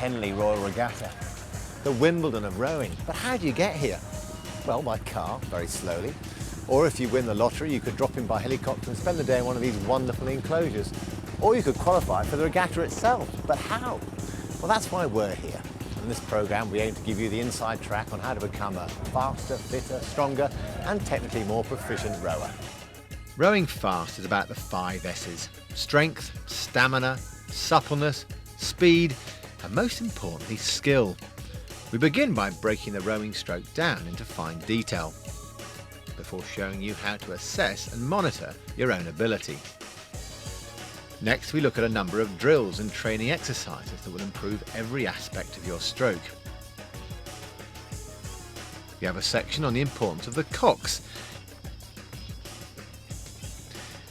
Henley Royal Regatta, the Wimbledon of rowing. But how do you get here? Well, by car, very slowly. Or if you win the lottery, you could drop in by helicopter and spend the day in one of these wonderful enclosures. Or you could qualify for the regatta itself. But how? Well, that's why we're here. In this programme, we aim to give you the inside track on how to become a faster, fitter, stronger and technically more proficient rower. Rowing fast is about the 5 S's: strength, stamina, suppleness, speed, and most importantly, skill. We begin by breaking the rowing stroke down into fine detail, before showing you how to assess and monitor your own ability. Next, we look at a number of drills and training exercises that will improve every aspect of your stroke. We have a section on the importance of the cocks,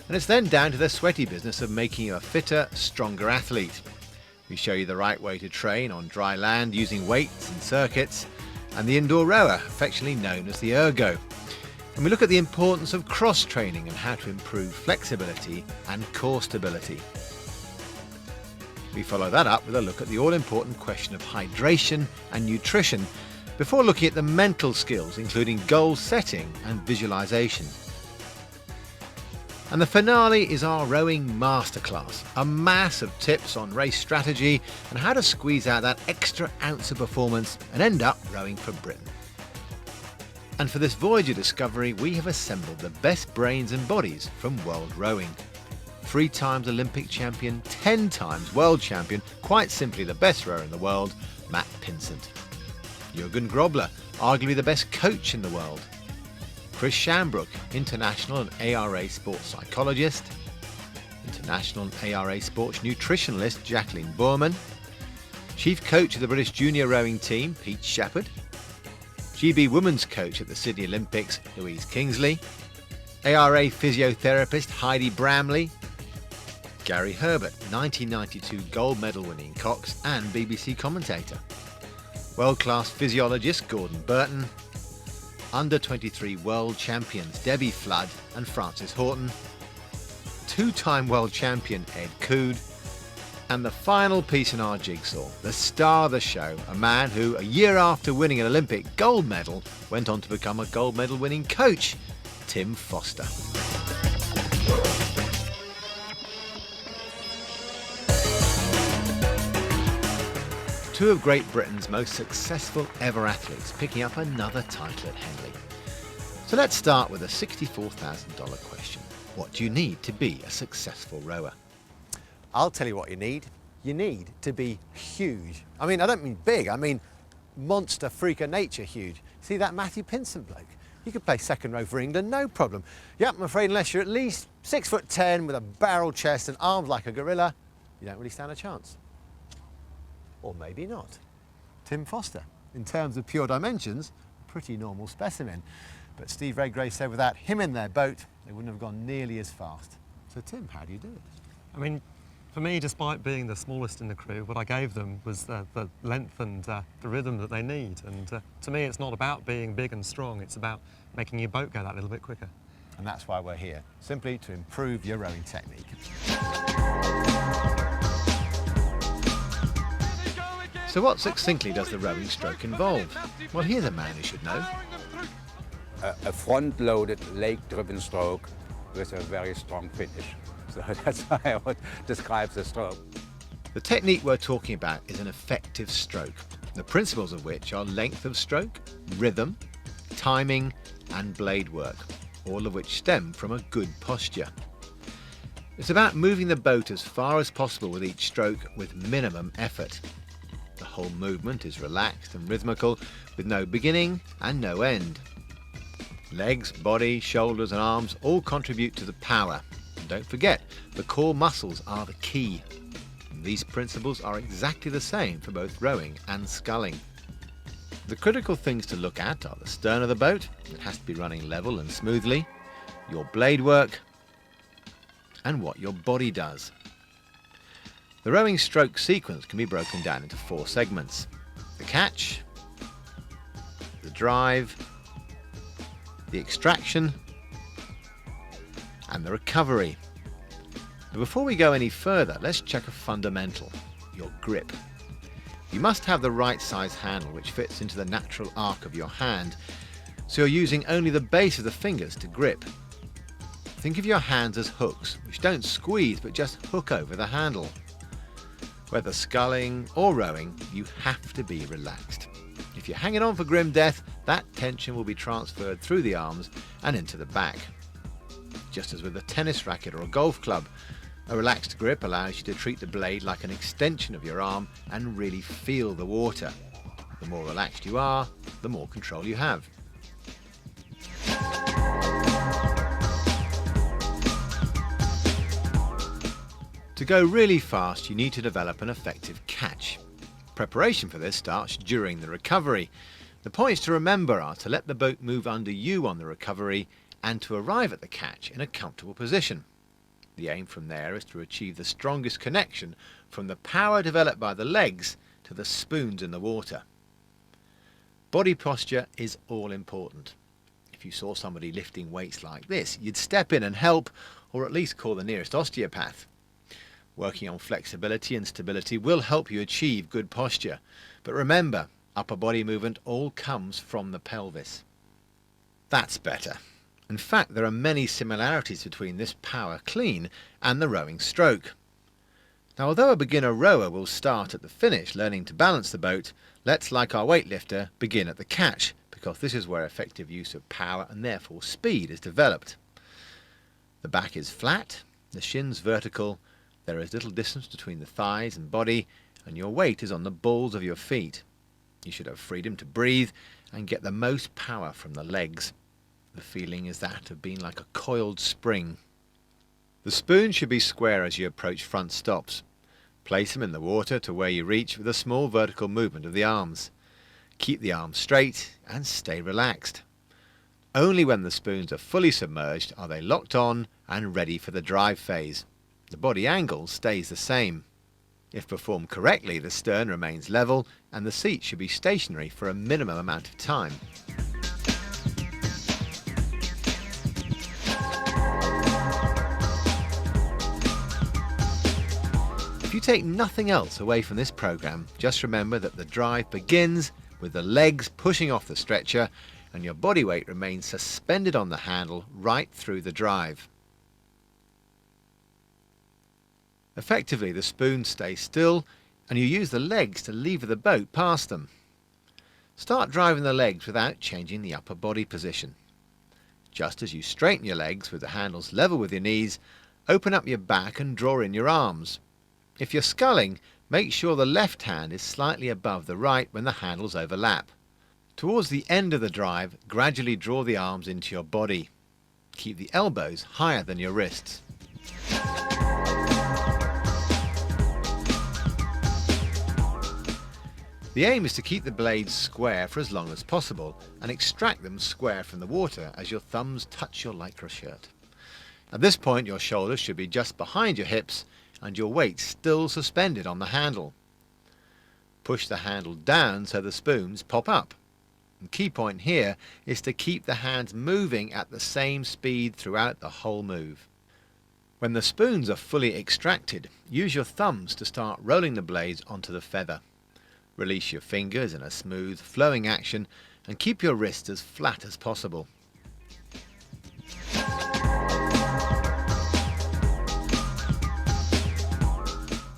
and it's then down to the sweaty business of making you a fitter, stronger athlete. We show you the right way to train on dry land using weights and circuits, and the indoor rower, affectionately known as the ergo. And we look at the importance of cross-training and how to improve flexibility and core stability. We follow that up with a look at the all-important question of hydration and nutrition, before looking at the mental skills, including goal setting and visualization. And the finale is our rowing masterclass, a mass of tips on race strategy and how to squeeze out that extra ounce of performance and end up rowing for Britain. And for this voyage of discovery, we have assembled the best brains and bodies from world rowing. 3 times Olympic champion, 10 times world champion, quite simply the best rower in the world, Matt Pinsent. Jürgen Grobler, arguably the best coach in the world. Chris Shambrook, international and ARA sports psychologist. International and ARA sports nutritionalist Jacqueline Boorman. Chief coach of the British junior rowing team, Pete Shepherd. GB women's coach at the Sydney Olympics, Louise Kingsley. ARA physiotherapist Heidi Bramley. Gary Herbert, 1992 gold medal winning cox and BBC commentator. World-class physiologist Gordon Burton. Under-23 world champions Debbie Flood and Frances Horton. 2-time world champion Ed Coode. And the final piece in our jigsaw, the star of the show, a man who, a year after winning an Olympic gold medal, went on to become a gold medal winning coach, Tim Foster. Two of Great Britain's most successful ever athletes picking up another title at Henley. So let's start with a $64,000 question. What do you need to be a successful rower? I'll tell you what you need. You need to be huge. I mean, I don't mean big, I mean monster freak of nature huge. See that Matthew Pinsent bloke? You could play second row for England, no problem. Yep, I'm afraid unless you're at least 6'10" with a barrel chest and arms like a gorilla, you don't really stand a chance. Or maybe not. Tim Foster, in terms of pure dimensions, a pretty normal specimen. But Steve Redgrave said without him in their boat, they wouldn't have gone nearly as fast. So Tim, how do you do it? I mean, for me, despite being the smallest in the crew, what I gave them was the length and the rhythm that they need. And to me, it's not about being big and strong, it's about making your boat go that little bit quicker. And that's why we're here, simply to improve your rowing technique. So what succinctly does the rowing stroke involve? Well, here's a man who should know. A front-loaded, leg-driven stroke with a very strong finish. So that's how I would describe the stroke. The technique we're talking about is an effective stroke, the principles of which are length of stroke, rhythm, timing and blade work, all of which stem from a good posture. It's about moving the boat as far as possible with each stroke with minimum effort. The whole movement is relaxed and rhythmical with no beginning and no end. Legs, body, shoulders and arms all contribute to the power. And don't forget, the core muscles are the key. And these principles are exactly the same for both rowing and sculling. The critical things to look at are the stern of the boat, it has to be running level and smoothly, your blade work, and what your body does. The rowing stroke sequence can be broken down into 4 segments. The catch, the drive, the extraction, and the recovery. But before we go any further, let's check a fundamental, your grip. You must have the right size handle which fits into the natural arc of your hand, so you're using only the base of the fingers to grip. Think of your hands as hooks, which don't squeeze but just hook over the handle. Whether sculling or rowing, you have to be relaxed. If you're hanging on for grim death, that tension will be transferred through the arms and into the back. Just as with a tennis racket or a golf club, a relaxed grip allows you to treat the blade like an extension of your arm and really feel the water. The more relaxed you are, the more control you have. To go really fast, you need to develop an effective catch. Preparation for this starts during the recovery. The points to remember are to let the boat move under you on the recovery and to arrive at the catch in a comfortable position. The aim from there is to achieve the strongest connection from the power developed by the legs to the spoons in the water. Body posture is all important. If you saw somebody lifting weights like this, you'd step in and help, or at least call the nearest osteopath. Working on flexibility and stability will help you achieve good posture. But remember, upper body movement all comes from the pelvis. That's better. In fact, there are many similarities between this power clean and the rowing stroke. Now, although a beginner rower will start at the finish learning to balance the boat, let's, like our weightlifter, begin at the catch, because this is where effective use of power and therefore speed is developed. The back is flat, the shins vertical, there is little distance between the thighs and body, and your weight is on the balls of your feet. You should have freedom to breathe and get the most power from the legs. The feeling is that of being like a coiled spring. The spoons should be square as you approach front stops. Place them in the water to where you reach with a small vertical movement of the arms. Keep the arms straight and stay relaxed. Only when the spoons are fully submerged are they locked on and ready for the drive phase. The body angle stays the same. If performed correctly, the stern remains level and the seat should be stationary for a minimum amount of time. If you take nothing else away from this program, just remember that the drive begins with the legs pushing off the stretcher and your body weight remains suspended on the handle right through the drive. Effectively, the spoons stay still and you use the legs to lever the boat past them. Start driving the legs without changing the upper body position. Just as you straighten your legs with the handles level with your knees, open up your back and draw in your arms. If you're sculling, make sure the left hand is slightly above the right when the handles overlap. Towards the end of the drive, gradually draw the arms into your body. Keep the elbows higher than your wrists. The aim is to keep the blades square for as long as possible and extract them square from the water as your thumbs touch your lycra shirt. At this point, your shoulders should be just behind your hips and your weight still suspended on the handle. Push the handle down so the spoons pop up. The key point here is to keep the hands moving at the same speed throughout the whole move. When the spoons are fully extracted, use your thumbs to start rolling the blades onto the feather. Release your fingers in a smooth, flowing action and keep your wrists as flat as possible.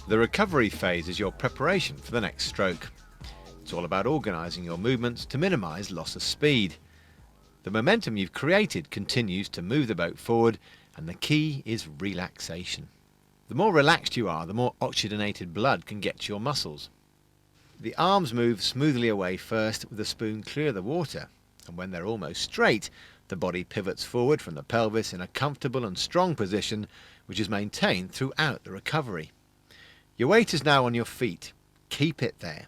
The recovery phase is your preparation for the next stroke. It's all about organising your movements to minimise loss of speed. The momentum you've created continues to move the boat forward, and the key is relaxation. The more relaxed you are, the more oxygenated blood can get to your muscles. The arms move smoothly away first with the spoon clear of the water, and when they're almost straight, the body pivots forward from the pelvis in a comfortable and strong position, which is maintained throughout the recovery. Your weight is now on your feet. Keep it there.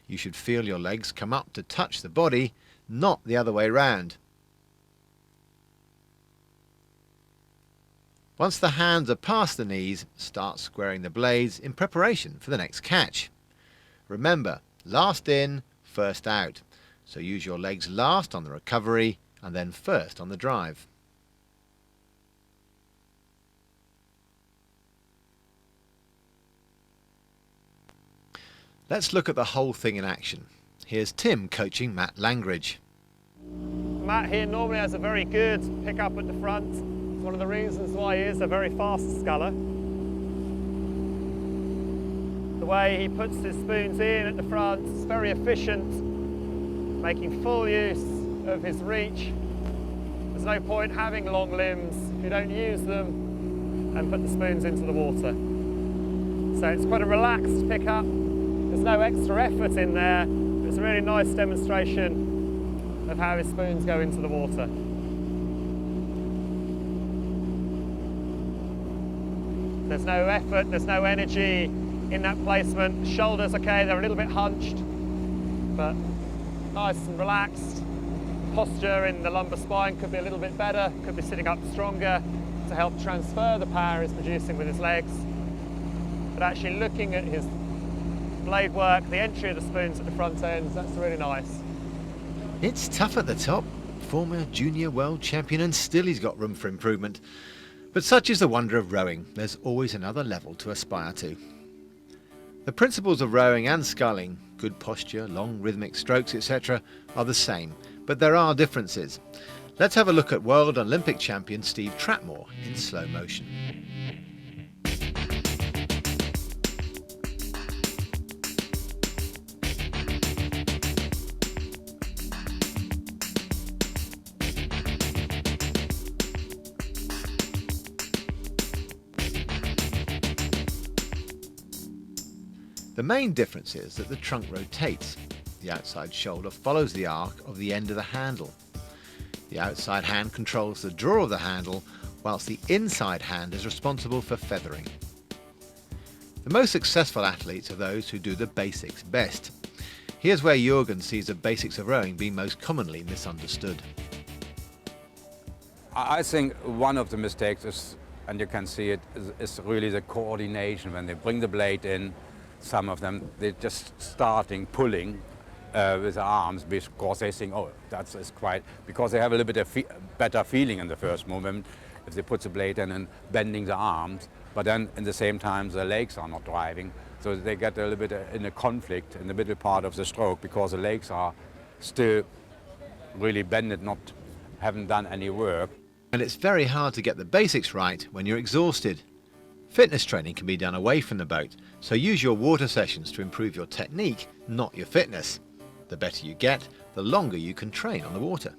You should feel your legs come up to touch the body, not the other way round. Once the hands are past the knees, start squaring the blades in preparation for the next catch. Remember, last in, first out. So use your legs last on the recovery and then first on the drive. Let's look at the whole thing in action. Here's Tim coaching Matt Langridge. Matt here normally has a very good pick-up at the front. It's one of the reasons why he is a very fast sculler. The way he puts his spoons in at the front is very efficient, making full use of his reach. There's no point having long limbs if you don't use them and put the spoons into the water. So it's quite a relaxed pickup. There's no extra effort in there. It's a really nice demonstration of how his spoons go into the water. There's no effort, there's no energy in that placement. Shoulders, okay, they're a little bit hunched, but nice and relaxed. Posture in the lumbar spine could be a little bit better, could be sitting up stronger to help transfer the power he's producing with his legs. But actually looking at his blade work, the entry of the spoons at the front ends, that's really nice. It's tough at the top. Former junior world champion, and still he's got room for improvement. But such is the wonder of rowing. There's always another level to aspire to. The principles of rowing and sculling, good posture, long rhythmic strokes, etc., are the same, but there are differences. Let's have a look at world Olympic champion Steve Trapmore in slow motion. The main difference is that the trunk rotates. The outside shoulder follows the arc of the end of the handle. The outside hand controls the draw of the handle, whilst the inside hand is responsible for feathering. The most successful athletes are those who do the basics best. Here's where Jürgen sees the basics of rowing being most commonly misunderstood. I think one of the mistakes is, and you can see it, is really the coordination. When they bring the blade in, some of them, they're just starting pulling with the arms because they think, oh, that's quite, because they have a little bit of better feeling in the first moment if they put the blade in and bending the arms, but then in the same time the legs are not driving, so they get a little bit in a conflict in the middle part of the stroke because the legs are still really bended, haven't done any work. And it's very hard to get the basics right when you're exhausted. Fitness training can be done away from the boat, so use your water sessions to improve your technique, not your fitness. The better you get, the longer you can train on the water.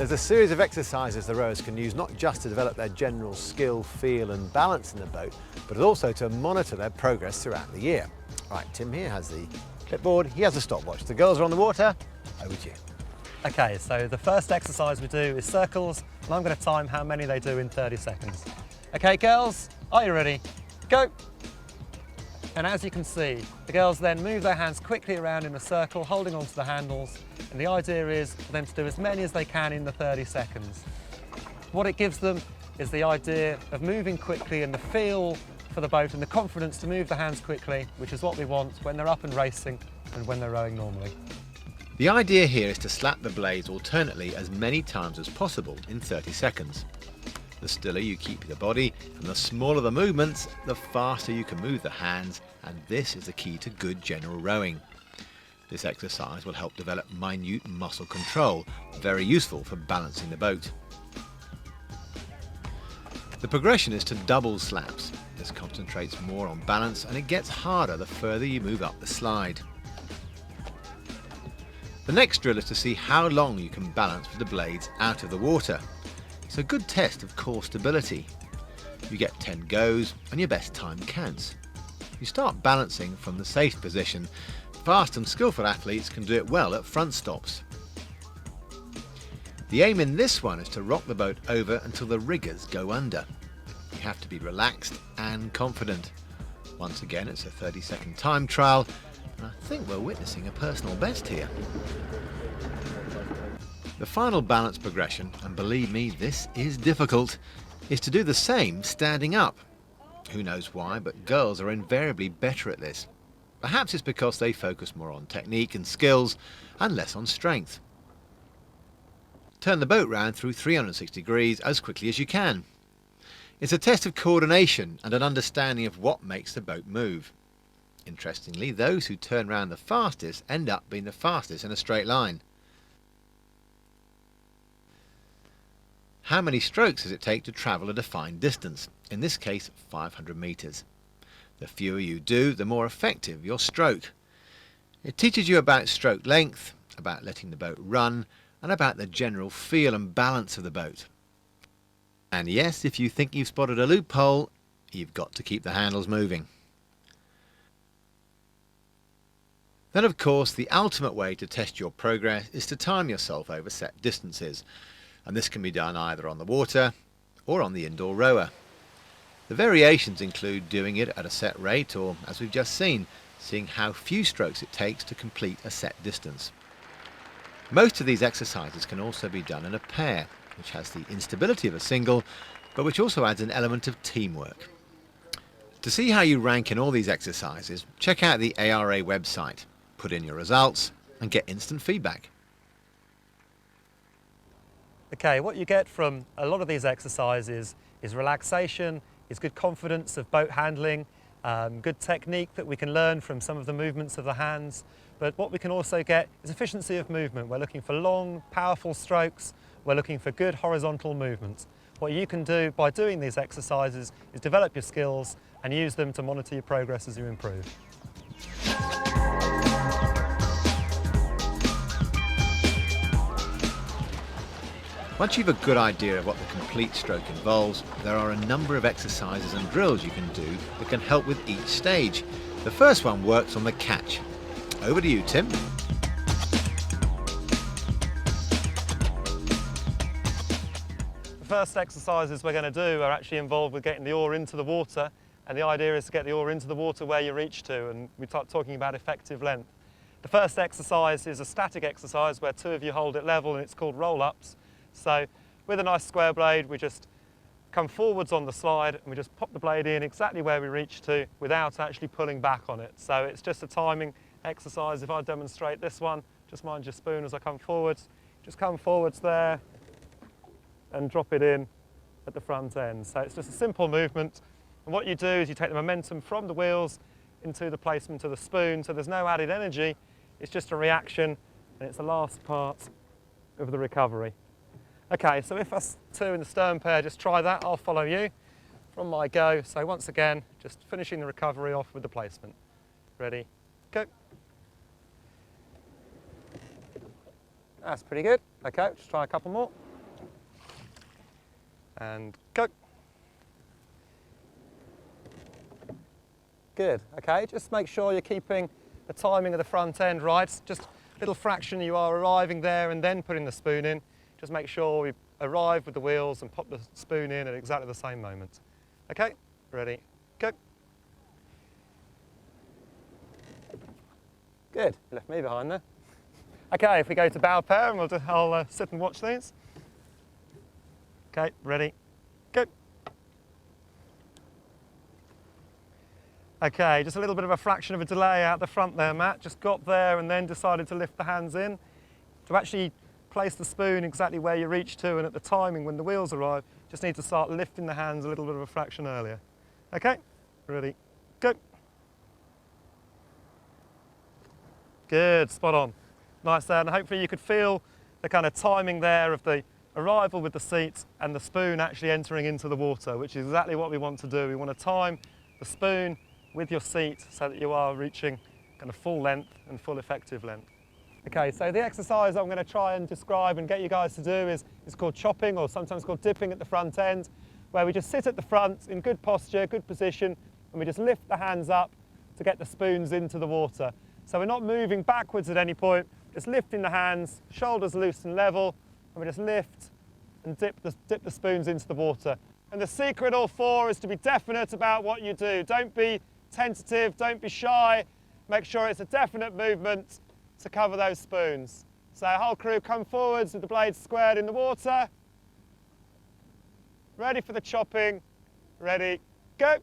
There's a series of exercises the rowers can use not just to develop their general skill, feel and balance in the boat, but also to monitor their progress throughout the year. Right, Tim here has the clipboard, he has a stopwatch. The girls are on the water, over to you. Okay, so the first exercise we do is circles, and I'm going to time how many they do in 30 seconds. Okay, girls, are you ready? Go! And as you can see, the girls then move their hands quickly around in a circle, holding onto the handles, and the idea is for them to do as many as they can in the 30 seconds. What it gives them is the idea of moving quickly and the feel for the boat and the confidence to move the hands quickly, which is what we want when they're up and racing and when they're rowing normally. The idea here is to slap the blades alternately as many times as possible in 30 seconds. The stiller you keep the body and the smaller the movements, the faster you can move the hands, and this is the key to good general rowing. This exercise will help develop minute muscle control, very useful for balancing the boat. The progression is to double slaps. This concentrates more on balance and it gets harder the further you move up the slide. The next drill is to see how long you can balance with the blades out of the water. It's a good test of core stability. You get 10 goes and your best time counts. You start balancing from the safe position. Fast and skillful athletes can do it well at front stops. The aim in this one is to rock the boat over until the riggers go under. You have to be relaxed and confident. Once again, it's a 30-second time trial, and I think we're witnessing a personal best here. The final balance progression, and believe me, this is difficult, is to do the same standing up. Who knows why, but girls are invariably better at this. Perhaps it's because they focus more on technique and skills and less on strength. Turn the boat round through 360 degrees as quickly as you can. It's a test of coordination and an understanding of what makes the boat move. Interestingly, those who turn round the fastest end up being the fastest in a straight line. How many strokes does it take to travel a defined distance? In this case, 500 metres. The fewer you do, the more effective your stroke. It teaches you about stroke length, about letting the boat run, and about the general feel and balance of the boat. And yes, if you think you've spotted a loophole, you've got to keep the handles moving. Then of course, the ultimate way to test your progress is to time yourself over set distances. And this can be done either on the water or on the indoor rower. The variations include doing it at a set rate or, as we've just seen, seeing how few strokes it takes to complete a set distance. Most of these exercises can also be done in a pair, which has the instability of a single, but which also adds an element of teamwork. To see how you rank in all these exercises, check out the ARA website, put in your results and get instant feedback. Okay, what you get from a lot of these exercises is relaxation, is good confidence of boat handling, good technique that we can learn from some of the movements of the hands. But what we can also get is efficiency of movement. We're looking for long, powerful strokes. We're looking for good horizontal movements. What you can do by doing these exercises is develop your skills and use them to monitor your progress as you improve. Once you've a good idea of what the complete stroke involves, there are a number of exercises and drills you can do that can help with each stage. The first one works on the catch. Over to you, Tim. The first exercises we're going to do are actually involved with getting the oar into the water, and the idea is to get the oar into the water where you reach to, and we start talking about effective length. The first exercise is a static exercise where two of you hold it level, and it's called roll-ups. So with a nice square blade, we just come forwards on the slide and we just pop the blade in exactly where we reach to without actually pulling back on it. So it's just a timing exercise. If I demonstrate this one, just mind your spoon as I come forwards. Just come forwards there and drop it in at the front end. So it's just a simple movement. And what you do is you take the momentum from the wheels into the placement of the spoon. So there's no added energy. It's just a reaction, and it's the last part of the recovery. Okay, so if us two in the stern pair just try that, I'll follow you from my go. So once again, just finishing the recovery off with the placement. Ready, go. That's pretty good. Okay, just try a couple more. and go. Good, okay, just make sure you're keeping the timing of the front end right. Just a little fraction you are arriving there and then putting the spoon in. Just make sure we arrive with the wheels and pop the spoon in at exactly the same moment. Okay, ready, go. Good, you left me behind there. Okay, if we go to bow pair, and I'll sit and watch these. Okay, ready, go. Okay, just a little bit of a fraction of a delay out the front there, Matt. Just got there and then decided to lift the hands in. To actually place the spoon exactly where you reach to and at the timing when the wheels arrive, just need to start lifting the hands a little bit of a fraction earlier. Okay, ready, go. Good, spot on. Nice there, and hopefully you could feel the kind of timing there of the arrival with the seat and the spoon actually entering into the water, which is exactly what we want to do. We want to time the spoon with your seat so that you are reaching kind of full length and full effective length. Okay, so the exercise I'm going to try and describe and get you guys to do is called chopping, or sometimes called dipping at the front end, where we just sit at the front in good posture, good position, and we just lift the hands up to get the spoons into the water. So we're not moving backwards at any point, just lifting the hands, shoulders loose and level, and we just lift and dip the spoons into the water. And the secret all four is to be definite about what you do. Don't be tentative, don't be shy. Make sure it's a definite movement to cover those spoons. So whole crew come forwards with the blades squared in the water. Ready for the chopping. Ready, go.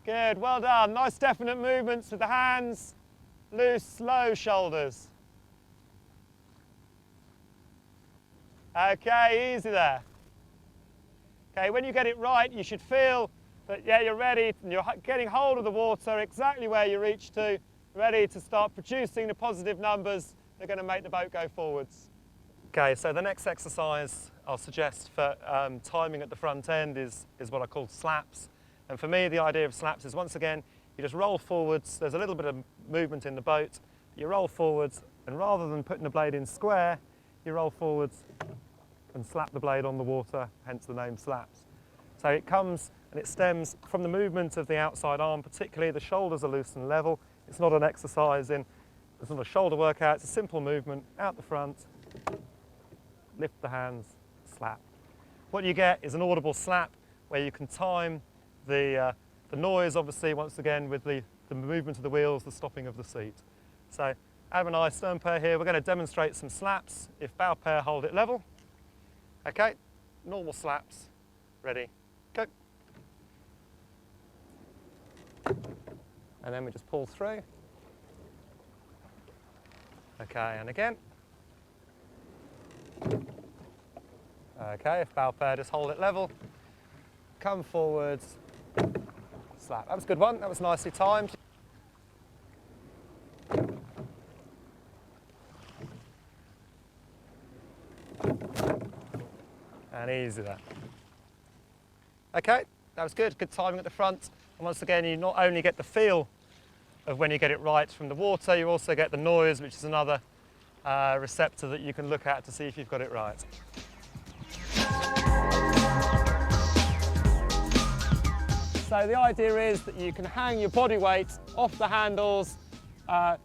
Good, well done. Nice definite movements with the hands. Loose, slow shoulders. Okay, easy there. Okay, when you get it right, you should feel that, yeah, you're ready and you're getting hold of the water exactly where you reach to, ready to start producing the positive numbers that are going to make the boat go forwards. Okay, so the next exercise I'll suggest for timing at the front end is what I call slaps. And for me, the idea of slaps is, once again, you just roll forwards. There's a little bit of movement in the boat. You roll forwards, and rather than putting the blade in square, you roll forwards and slap the blade on the water, hence the name slaps. So it comes and it stems from the movement of the outside arm, particularly the shoulders are loose and level. It's not an exercise it's not a shoulder workout, it's a simple movement out the front, lift the hands, slap. What you get is an audible slap where you can time the noise, obviously, once again, with the movement of the wheels, the stopping of the seat. So Adam and I, stern pair here, we're going to demonstrate some slaps. If bow pair, hold it level. Okay, normal slaps, ready, go. And then we just pull through. Okay, and again. Okay, if bow pair, just hold it level. Come forwards, slap. That was a good one, that was nicely timed. And easy there. Okay, that was good timing at the front. And once again, you not only get the feel of when you get it right from the water, you also get the noise, which is another receptor that you can look at to see if you've got it right. So the idea is that you can hang your body weight off the handles, kind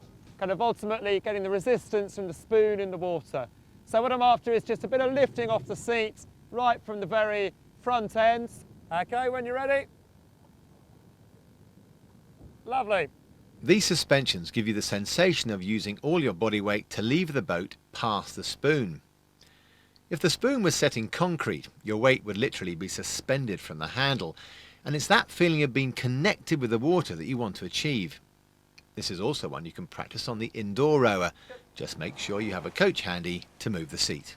of ultimately getting the resistance from the spoon in the water. So what I'm after is just a bit of lifting off the seat right from the very front end. Okay, when you're ready. Lovely. These suspensions give you the sensation of using all your body weight to leave the boat past the spoon. If the spoon was set in concrete, your weight would literally be suspended from the handle, and it's that feeling of being connected with the water that you want to achieve. This is also one you can practice on the indoor rower. Just make sure you have a coach handy to move the seat.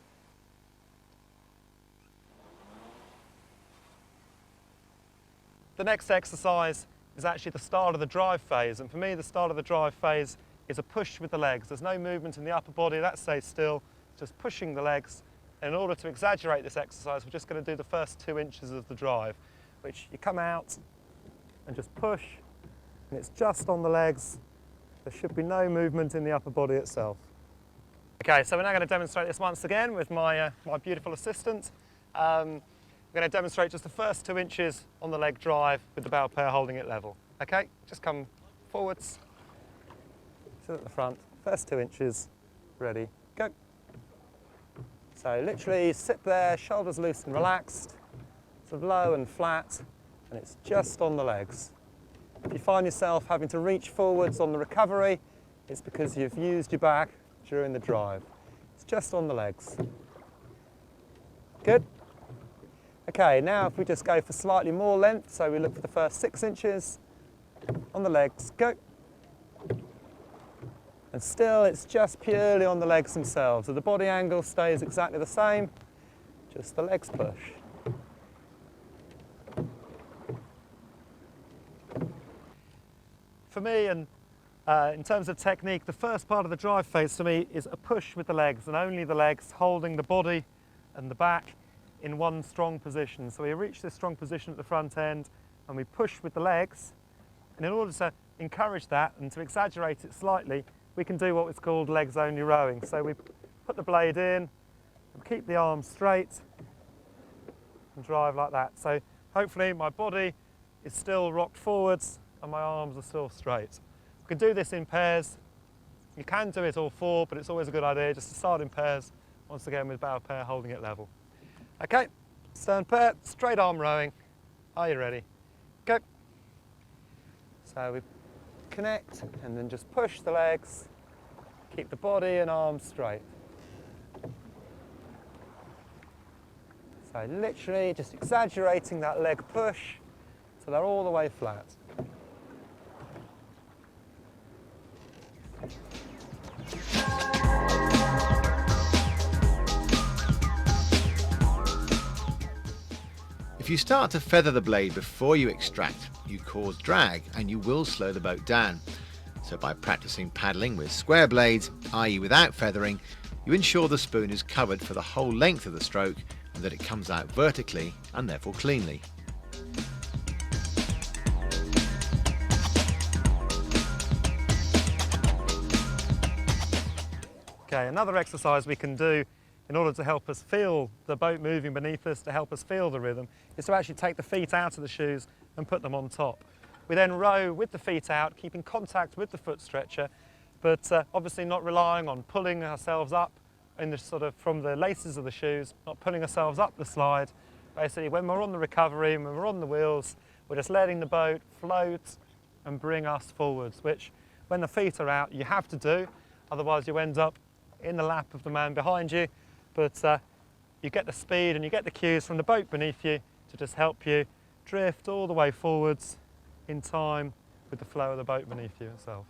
The next exercise is actually the start of the drive phase, and for me the start of the drive phase is a push with the legs. There's no movement in the upper body, that stays still, just pushing the legs. And in order to exaggerate this exercise, we're just going to do the first 2 inches of the drive, which you come out and just push, and it's just on the legs. There should be no movement in the upper body itself. Okay, so we're now going to demonstrate this once again with my beautiful assistant. We're going to demonstrate just the first 2 inches on the leg drive with the bow pair holding it level. Okay, just come forwards, sit at the front, first 2 inches, ready, go. So literally sit there, shoulders loose and relaxed, sort of low and flat, and it's just on the legs. If you find yourself having to reach forwards on the recovery, it's because you've used your back during the drive. It's just on the legs. Good. Okay, now if we just go for slightly more length, so we look for the first 6 inches on the legs, go. And still it's just purely on the legs themselves. So the body angle stays exactly the same, just the legs push. For me, and in terms of technique, the first part of the drive phase to me is a push with the legs, and only the legs, holding the body and the back in one strong position. So we reach this strong position at the front end and we push with the legs, and in order to encourage that and to exaggerate it slightly, we can do what is called legs only rowing. So we put the blade in, keep the arms straight and drive like that. So hopefully my body is still rocked forwards and my arms are still straight. We can do this in pairs. You can do it all 4, but it's always a good idea just to start in pairs, once again with bow pair holding it level. Okay, stern pair, straight arm rowing. Are you ready? Go. So we connect and then just push the legs, keep the body and arms straight. So literally just exaggerating that leg push so they're all the way flat. If you start to feather the blade before you extract, you cause drag and you will slow the boat down. So by practicing paddling with square blades, i.e. without feathering, you ensure the spoon is covered for the whole length of the stroke and that it comes out vertically and therefore cleanly. Okay, another exercise we can do in order to help us feel the boat moving beneath us, to help us feel the rhythm, is to actually take the feet out of the shoes and put them on top. We then row with the feet out, keeping contact with the foot stretcher, but obviously not relying on pulling ourselves up in the from the laces of the shoes, not pulling ourselves up the slide. Basically, when we're on the recovery, when we're on the wheels, we're just letting the boat float and bring us forwards, which when the feet are out, you have to do, otherwise you end up in the lap of the man behind you. But you get the speed and you get the cues from the boat beneath you to just help you drift all the way forwards in time with the flow of the boat beneath you itself.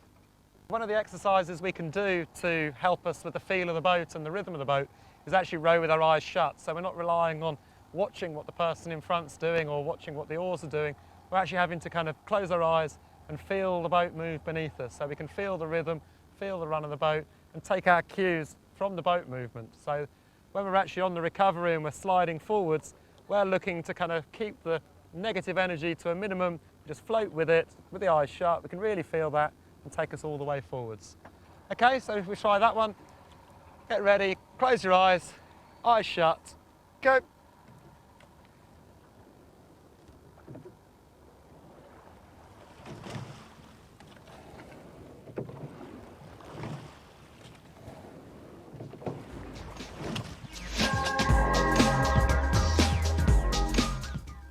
One of the exercises we can do to help us with the feel of the boat and the rhythm of the boat is actually row with our eyes shut. So we're not relying on watching what the person in front's doing or watching what the oars are doing. We're actually having to kind of close our eyes and feel the boat move beneath us. So we can feel the rhythm, feel the run of the boat and take our cues from the boat movement. So when we're actually on the recovery and we're sliding forwards, we're looking to kind of keep the negative energy to a minimum, just float with it, with the eyes shut. We can really feel that and take us all the way forwards. Okay, so if we try that one, get ready, close your eyes shut, go.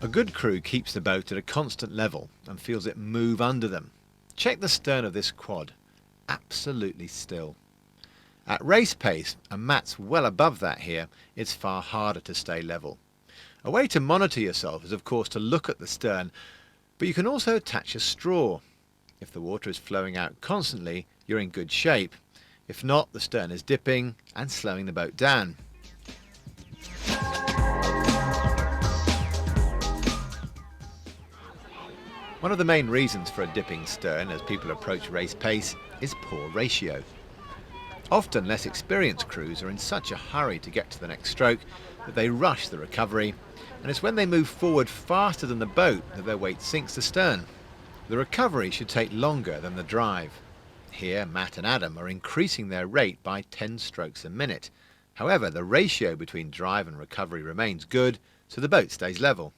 A good crew keeps the boat at a constant level and feels it move under them. Check the stern of this quad, absolutely still. At race pace, and Matt's well above that here, it's far harder to stay level. A way to monitor yourself is of course to look at the stern, but you can also attach a straw. If the water is flowing out constantly, you're in good shape. If not, the stern is dipping and slowing the boat down. One of the main reasons for a dipping stern as people approach race pace is poor ratio. Often less experienced crews are in such a hurry to get to the next stroke that they rush the recovery, and it's when they move forward faster than the boat that their weight sinks the stern. The recovery should take longer than the drive. Here, Matt and Adam are increasing their rate by 10 strokes a minute. However, the ratio between drive and recovery remains good, so the boat stays level.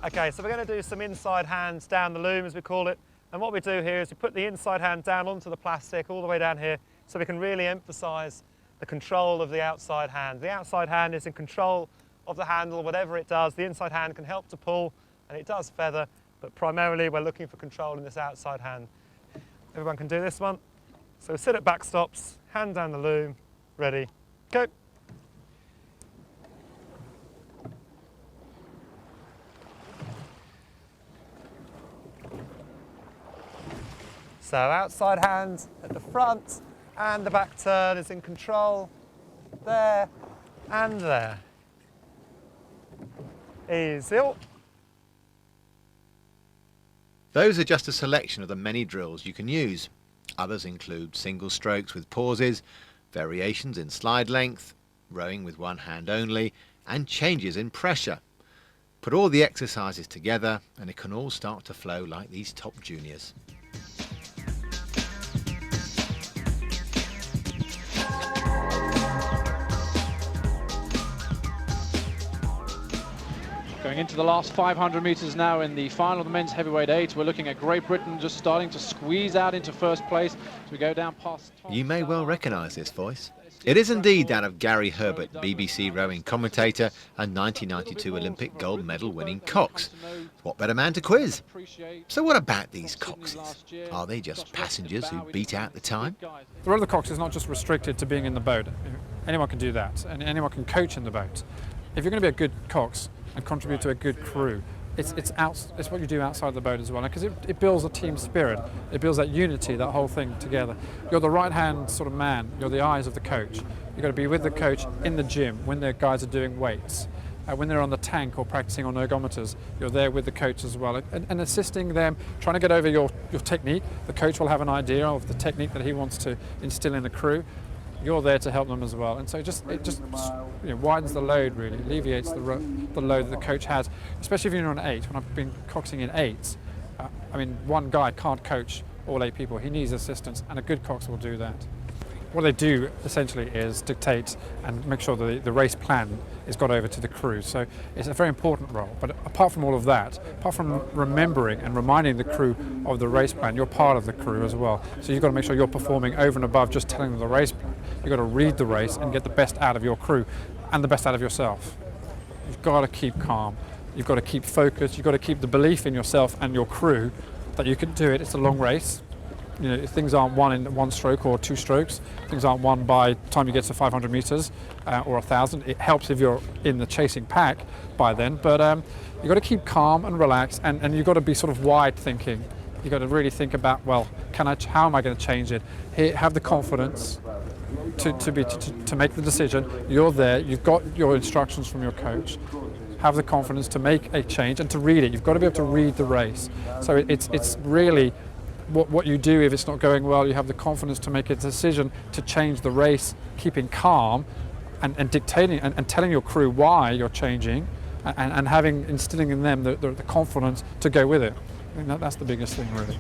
Okay, so we're going to do some inside hands down the loom, as we call it. And what we do here is we put the inside hand down onto the plastic all the way down here, so we can really emphasise the control of the outside hand. The outside hand is in control of the handle, whatever it does. The inside hand can help to pull, and it does feather, but primarily we're looking for control in this outside hand. Everyone can do this one. So sit at backstops, hand down the loom, ready, go. So outside hand at the front, and the back turn is in control, there and there. Easy. Those are just a selection of the many drills you can use. Others include single strokes with pauses, variations in slide length, rowing with one hand only, and changes in pressure. Put all the exercises together and it can all start to flow like these top juniors. Going into the last 500 metres now in the final of the men's heavyweight 8. We're looking at Great Britain just starting to squeeze out into first place as we go down past Tom. You may well recognise this voice. It is indeed that of Gary Herbert, BBC rowing commentator and 1992 Olympic gold medal winning cox. What better man to quiz? So what about these coxes? Are they just passengers who beat out the time? The role of the cox is not just restricted to being in the boat. Anyone can do that, and anyone can coach in the boat. If you're going to be a good cox and contribute to a good crew, it's what you do outside the boat as well, because it builds a team spirit. It builds that unity, that whole thing together. You're the right-hand sort of man. You're the eyes of the coach. You've got to be with the coach in the gym when the guys are doing weights. When they're on the tank or practicing on ergometers, you're there with the coach as well, and assisting them, trying to get over your technique. The coach will have an idea of the technique that he wants to instill in the crew. You're there to help them as well, and so it just widens the load, really alleviates the load that the coach has, especially if you're on 8. When I've been coxing in 8s, I mean, one guy can't coach all 8 people. He needs assistance, and a good cox will do that. What they do essentially is dictate and make sure that the race plan is got over to the crew. So it's a very important role. But apart from all of that, apart from remembering and reminding the crew of the race plan, you're part of the crew as well. So you've got to make sure you're performing over and above just telling them the race plan. You've got to read the race and get the best out of your crew and the best out of yourself. You've got to keep calm. You've got to keep focused. You've got to keep the belief in yourself and your crew that you can do it. It's a long race. You know, things aren't won in 1 stroke or 2 strokes. Things aren't won by the time you get to 500 metres or 1,000. It helps if you're in the chasing pack by then, but you've got to keep calm and relaxed, and you've got to be sort of wide thinking. You've got to really think about, well, how am I going to change it? Here, have the confidence to make the decision. You're there. You've got your instructions from your coach. Have the confidence to make a change and to read it. You've got to be able to read the race. So it's really what you do. If it's not going well, you have the confidence to make a decision to change the race, keeping calm and dictating and telling your crew why you're changing, and instilling in them the confidence to go with it. I think that's the biggest thing, really.